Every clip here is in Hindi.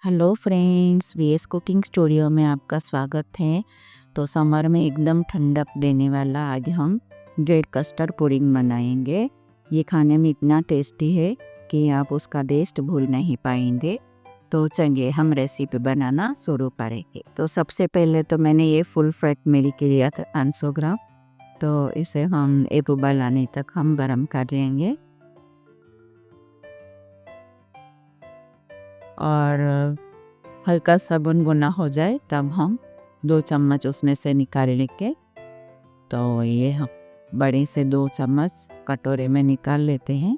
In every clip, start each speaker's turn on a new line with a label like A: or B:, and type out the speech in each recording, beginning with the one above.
A: Hello friends, VS cooking studio में आपका स्वागत है। तो समर में एकदम ठंडक देने वाला आज हम ब्रेड कस्टर्ड पुडिंग बनाएंगे। ये खाने में इतना टेस्टी है कि आप उसका टेस्ट भूल नहीं पाएंगे। तो चलिए हम रेसिपी बनाना शुरू करेंगे। तो सबसे पहले तो मैंने ये फुल फैट मिल्क लिया था 500 ग्राम। तो इसे हम एक उबाल आने तक हम गर्म कर लेंगे और हल्का सा गुनगुना हो जाए तब हम 2 चम्मच उसमें से निकाल लेंगे। तो ये हम बड़े से 2 चम्मच कटोरे में निकाल लेते हैं।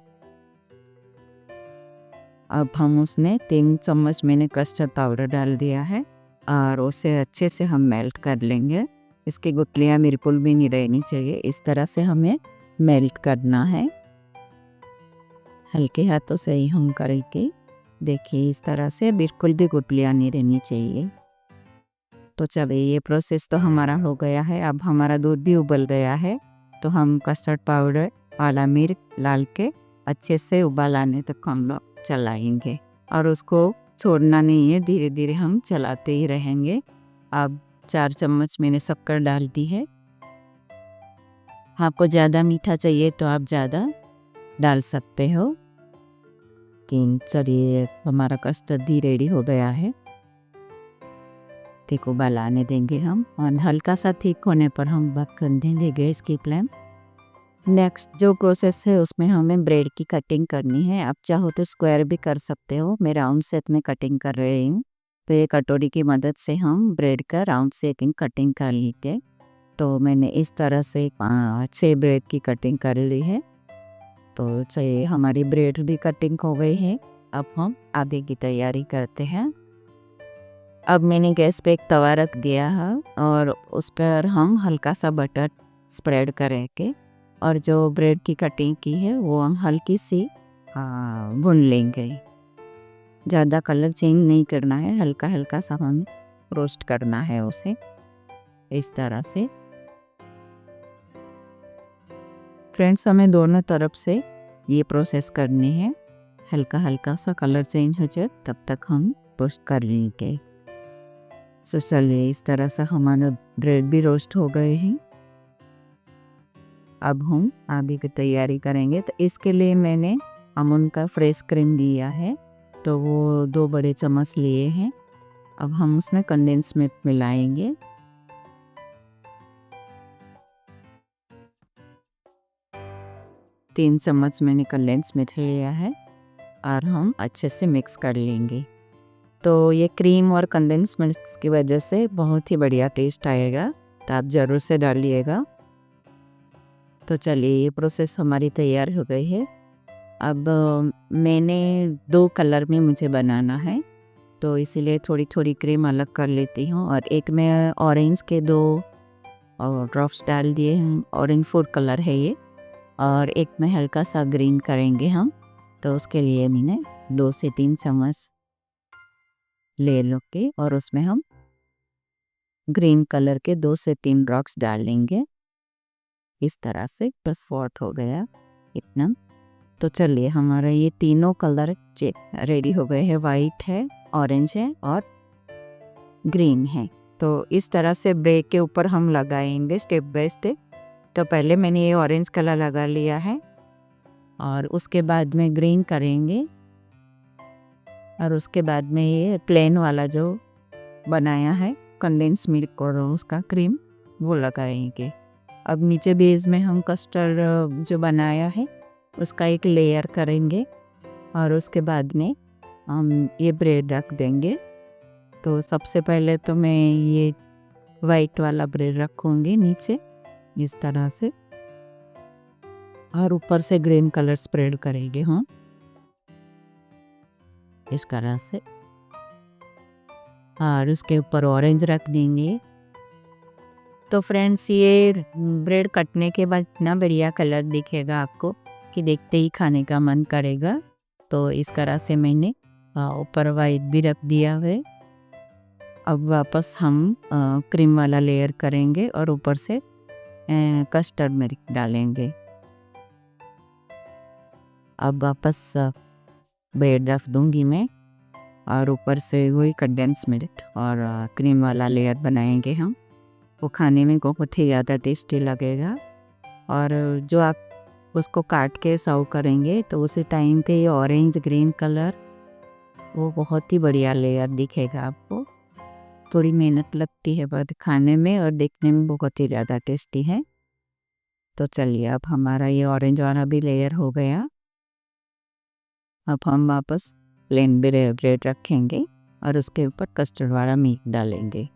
A: अब हम उसमें 3 चम्मच मैंने कस्टर्ड पाउडर डाल दिया है और उसे अच्छे से हम मेल्ट कर लेंगे। इसकी गुठलियाँ बिल्कुल भी नहीं रहनी चाहिए, इस तरह से हमें मेल्ट करना है। हल्के हाथों से ही हम करेंगे। देखिए इस तरह से बिल्कुल भी गुठलियाँ नहीं रहनी चाहिए। तो चलिए ये प्रोसेस तो हमारा हो गया है। अब हमारा दूध भी उबल गया है, तो हम कस्टर्ड पाउडर काला मिर्च डाल के अच्छे से उबाल आने तक हम लोग चलाएंगे और उसको छोड़ना नहीं है, धीरे धीरे हम चलाते ही रहेंगे। अब 4 चम्मच मैंने शक्कर डाल दी है। आपको ज़्यादा मीठा चाहिए तो आप ज़्यादा डाल सकते हो। चलिए हमारा कस्टर्ड भी रेडी हो गया है। ठीक उबाल आने देंगे हम और हल्का सा ठीक होने पर हम बंद कर देंगे गैस की फ्लेम। नेक्स्ट जो प्रोसेस है उसमें हमें ब्रेड की कटिंग करनी है। आप चाहो तो स्क्वायर भी कर सकते हो, मैं राउंड शेप में कटिंग कर रही हूँ। तो ये कटोरी की मदद से हम ब्रेड का राउंड शेप की कटिंग कर लेंगे। तो मैंने इस तरह से 6 ब्रेड की कटिंग कर ली है। तो चलिए हमारी ब्रेड भी कटिंग हो गई है। अब हम आगे की तैयारी करते हैं। अब मैंने गैस पे एक तवा रख दिया है और उस पर हम हल्का सा बटर स्प्रेड करेंगे और जो ब्रेड की कटिंग की है वो हम हल्की सी भून लेंगे। ज़्यादा कलर चेंज नहीं करना है, हल्का हल्का सा हमें रोस्ट करना है उसे इस तरह से। फ्रेंड्स हमें दोनों तरफ से ये प्रोसेस करनी है। हल्का हल्का सा कलर चेंज हो जाए तब तक हम रोस्ट कर लेंगे। तो चलिए इस तरह से हमारा ब्रेड भी रोस्ट हो गए हैं। अब हम आगे की तैयारी करेंगे। तो इसके लिए मैंने अमूल का फ्रेश क्रीम लिया है, तो वो 2 बड़े चम्मच लिए हैं। अब हम उसमें कंडेंस मिल्क मिलाएंगे। तीन चम्मच मैंने कंडेंस मिल्क लिया है और हम अच्छे से मिक्स कर लेंगे। तो ये क्रीम और कंडेंस मिल्क की वजह से बहुत ही बढ़िया टेस्ट आएगा, तो आप ज़रूर से डालिएगा। तो चलिए ये प्रोसेस हमारी तैयार हो गई है। अब मैंने 2 कलर में मुझे बनाना है, तो इसीलिए थोड़ी थोड़ी क्रीम अलग कर लेती हूँ और एक में ऑरेंज के 2 ड्रॉप्स डाल दिए हैं। ऑरेंज फूड कलर है ये। और एक में हल्का सा ग्रीन करेंगे हम, तो उसके लिए मैंने 2 से 3 चम्मच ले लो के और उसमें हम ग्रीन कलर के 2 से 3 ड्रॉप्स डालेंगे इस तरह से। बस फोर्थ हो गया इतना। तो चलिए हमारा ये तीनों कलर रेडी हो गए हैं। वाइट है, ऑरेंज है और ग्रीन है। तो इस तरह से ब्रेड के ऊपर हम लगाएंगे स्टेप बाय स्टेप। तो पहले मैंने ये ऑरेंज कलर लगा लिया है और उसके बाद में ग्रीन करेंगे और उसके बाद में ये प्लेन वाला जो बनाया है कंडेंस मिल्क और उसका क्रीम वो लगाएंगे। अब नीचे बेस में हम कस्टर्ड जो बनाया है उसका एक लेयर करेंगे और उसके बाद में हम ये ब्रेड रख देंगे। तो सबसे पहले तो मैं ये वाइट वाला ब्रेड रखूँगी नीचे इस तरह से और ऊपर से ग्रीन कलर स्प्रेड करेंगे हम इस तरह से और उसके ऊपर ऑरेंज रख देंगे। तो फ्रेंड्स ये ब्रेड कटने के बाद इतना बढ़िया कलर दिखेगा आपको कि देखते ही खाने का मन करेगा। तो इस तरह से मैंने ऊपर वाइट भी रख दिया है। अब वापस हम क्रीम वाला लेयर करेंगे और ऊपर से कस्टर्ड मिल्क डालेंगे। अब वापस ब्रेड रख दूंगी मैं और ऊपर से वही कंडेंस मिल्क और क्रीम वाला लेयर बनाएंगे हम। वो खाने में बहुत ही ज़्यादा टेस्टी लगेगा। और जो आप उसको काट के सर्व करेंगे तो उसी टाइम पे ये ऑरेंज ग्रीन कलर वो बहुत ही बढ़िया लेयर दिखेगा आपको। थोड़ी मेहनत लगती है बट खाने में और देखने में बहुत ही ज़्यादा टेस्टी है। तो चलिए अब हमारा ये ऑरेंज वाला भी लेयर हो गया। अब हम वापस प्लेन ब्रेड रखेंगे और उसके ऊपर कस्टर्ड वाला मिल्क डालेंगे।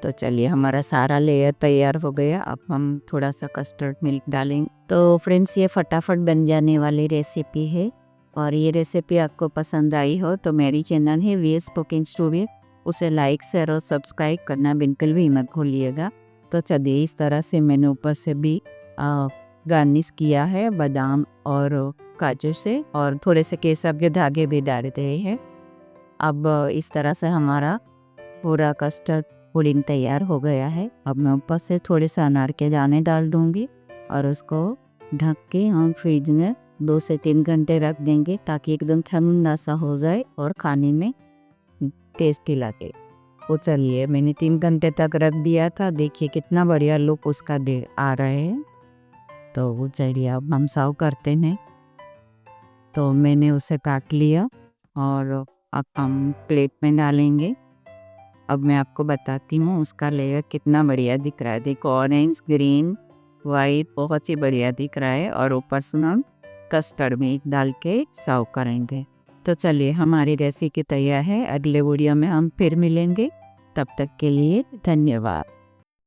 A: तो चलिए हमारा सारा लेयर तैयार हो गया। अब हम थोड़ा सा कस्टर्ड मिल्क डालेंगे। तो फ्रेंड्स ये फटाफट बन जाने वाली रेसिपी है। और ये रेसिपी आपको पसंद आई हो तो मेरी चैनल है वीएस कुकिंग स्टूडियो, उसे लाइक शेयर और सब्सक्राइब करना बिल्कुल भी मत भूलिएगा। तो चलिए इस तरह से मैंने ऊपर से भी गार्निश किया है बादाम और काजू से, और थोड़े से केसर के धागे भी डाल दिए हैं। अब इस तरह से हमारा पूरा कस्टर्ड पुडिंग तैयार हो गया है। अब मैं ऊपर से थोड़े से अनार के दाने डाल दूँगी और उसको ढक के हम फ्रिज में 2 से 3 घंटे रख देंगे ताकि एकदम ठंडा सा हो जाए और खाने में टेस्टी लगे। वो चलिए मैंने 3 घंटे तक रख दिया था, देखिए कितना बढ़िया लुक उसका दे आ रहे हैं। तो वो चलिए अब हम सर्व करते हैं। तो मैंने उसे काट लिया और अब हम प्लेट में डालेंगे। अब मैं आपको बताती हूँ उसका लेयर कितना बढ़िया दिख रहा है। देखो ऑरेंज ग्रीन वाइट बहुत ही बढ़िया दिख रहा है। और ऊपर से हम कस्टर्ड मिल्क डाल के सर्व करेंगे। तो चलिए हमारी रेसिपी तैयार है। अगले वीडियो में हम फिर मिलेंगे। तब तक के लिए धन्यवाद।